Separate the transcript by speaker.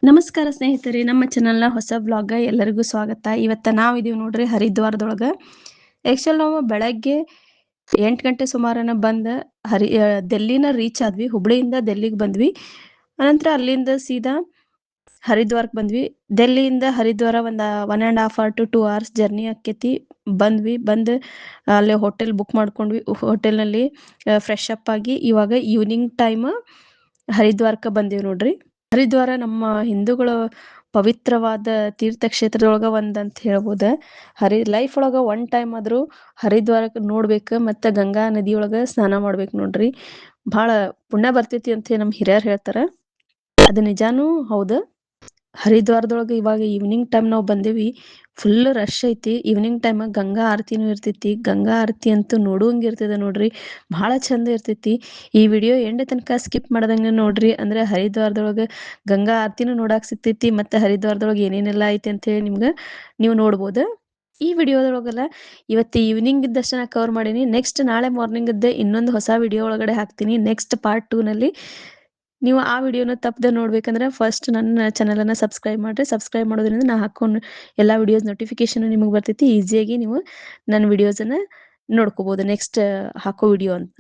Speaker 1: ನಮಸ್ಕಾರ ಸ್ನೇಹಿತರೆ, ನಮ್ಮ ಚಾನಲ್‌ನ ಹೊಸ ವ್ಲಾಗ್‌ಗೆ ಎಲ್ಲರಿಗೂ ಸ್ವಾಗತ. ಇವತ್ತ ನಾವಿದೀವಿ ನೋಡ್ರಿ ಹರಿದ್ವಾರದೊಳಗ. ಆ್ಯಕ್ಚುಲಿ ನಾವು ಬೆಳಗ್ಗೆ 8 ಗಂಟೆ ಸುಮಾರನ ಬಂದ ದೆಲ್ಲಿನ ರೀಚ್ ಆದ್ವಿ. ಹುಬ್ಳಿಯಿಂದ ದೆಲ್ಲಿಗೆ ಬಂದ್ವಿ. ಅನಂತರ ಅಲ್ಲಿಂದ ಸೀದಾ ಹರಿದ್ವಾರಕ್ಕೆ ಬಂದ್ವಿ. ದೆಲ್ಲಿಯಿಂದ ಹರಿದ್ವಾರ ಒಂದು 1 ½ ಅವರ್ ಟು 2 ಅವರ್ಸ್ ಜರ್ನಿ ಆಕ್ಕೇತಿ. ಬಂದು ಅಲ್ಲೇ ಹೋಟೆಲ್ ಬುಕ್ ಮಾಡ್ಕೊಂಡ್ವಿ. ಹೋಟೆಲ್‌ನಲ್ಲಿ ಫ್ರೆಶ್ ಅಪ್ ಆಗಿ ಇವಾಗ ಈವ್ನಿಂಗ್ ಟೈಮ್ ಹರಿದ್ವಾರಕ್ಕೆ ಬಂದೀವಿ ನೋಡ್ರಿ. ಹರಿದ್ವಾರ ನಮ್ಮ ಹಿಂದೂಗಳ ಪವಿತ್ರವಾದ ತೀರ್ಥಕ್ಷೇತ್ರದೊಳಗ ಒಂದಂತ ಹೇಳ್ಬೋದ. ಲೈಫ್ ಒಳಗ ಒನ್ ಟೈಮ್ ಆದ್ರೂ ಹರಿದ್ವಾರಕ್ಕೆ ನೋಡ್ಬೇಕು, ಮತ್ತು ಗಂಗಾ ನದಿಯೊಳಗ ಸ್ನಾನ ಮಾಡ್ಬೇಕು ನೋಡ್ರಿ. ಭಾಳ ಪುಣ್ಯ ಬರ್ತೈತಿ ಅಂತ ನಮ್ಮ ಹಿರಿಯರು ಹೇಳ್ತಾರ. ಅದು ನಿಜಾನೂ ಹೌದು. ಹರಿದ್ವಾರದೊಳಗೆ ಇವಾಗ ಈವ್ನಿಂಗ್ ಟೈಮ್ ನಾವು ಬಂದೀವಿ. ಫುಲ್ ರಶ್ ಐತಿ. ಈವ್ನಿಂಗ್ ಟೈಮ್ ಗಂಗಾ ಆರತಿನೂ ಇರ್ತೈತಿ. ಗಂಗಾ ಆರತಿ ಅಂತೂ ನೋಡುವಂಗೆ ಇರ್ತದೆ ನೋಡ್ರಿ. ಭಾಳ ಚಂದ ಇರ್ತೈತಿ. ಈ ವಿಡಿಯೋ ಎಂಡ್ ತನಕ ಸ್ಕಿಪ್ ಮಾಡ್ದಂಗೆ ನೋಡ್ರಿ. ಅಂದ್ರೆ ಹರಿದ್ವಾರದೊಳಗೆ ಗಂಗಾ ಆರತಿನೂ ನೋಡಕ್ಕೆ ಸಿಗ್ತೈತಿ, ಮತ್ತು ಹರಿದ್ವಾರದೊಳಗೆ ಏನೇನೆಲ್ಲ ಐತಿ ಅಂತೇಳಿ ನಿಮ್ಗೆ ನೀವು ನೋಡ್ಬೋದು. ಈ ವಿಡಿಯೋದೊಳಗೆಲ್ಲ ಇವತ್ತು ಈವ್ನಿಂಗ್ ಇದ್ದಷ್ಟನ್ನ ಕವರ್ ಮಾಡೀನಿ. ನೆಕ್ಸ್ಟ್ ನಾಳೆ ಮಾರ್ನಿಂಗ್ ಇನ್ನೊಂದು ಹೊಸ ವಿಡಿಯೋ ಒಳಗಡೆ ಹಾಕ್ತೀನಿ. ನೆಕ್ಸ್ಟ್ ಪಾರ್ಟ್ 2ನಲ್ಲಿ ನೀವು ಆ ವಿಡಿಯೋನ ತಪ್ಪದೆ ನೋಡ್ಬೇಕಂದ್ರೆ ಫಸ್ಟ್ ನನ್ನ ಚಾನಲನ್ನು ಸಬ್ಸ್ಕ್ರೈಬ್ ಮಾಡಿರಿ. ಸಬ್ಸ್ಕ್ರೈಬ್ ಮಾಡೋದ್ರಿಂದ ನಾ ಹಾಕೊಂಡು ಎಲ್ಲ ವಿಡಿಯೋಸ್ ನೋಟಿಫಿಕೇಶನ್ ನಿಮಗೆ ಬರ್ತೈತಿ. ಈಸಿಯಾಗಿ ನೀವು ನನ್ನ ವಿಡಿಯೋಸನ್ನು ನೋಡ್ಕೋಬೋದು, ನೆಕ್ಸ್ಟ್ ಹಾಕೋ ವಿಡಿಯೋ ಅಂತ.